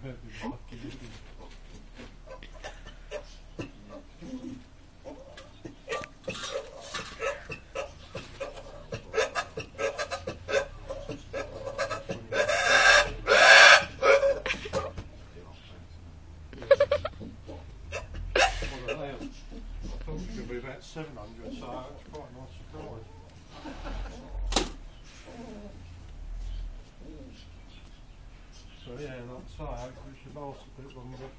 About 700, so it's quite a nice surprise. So yeah, like I say, hopefully it's a basket bit longer.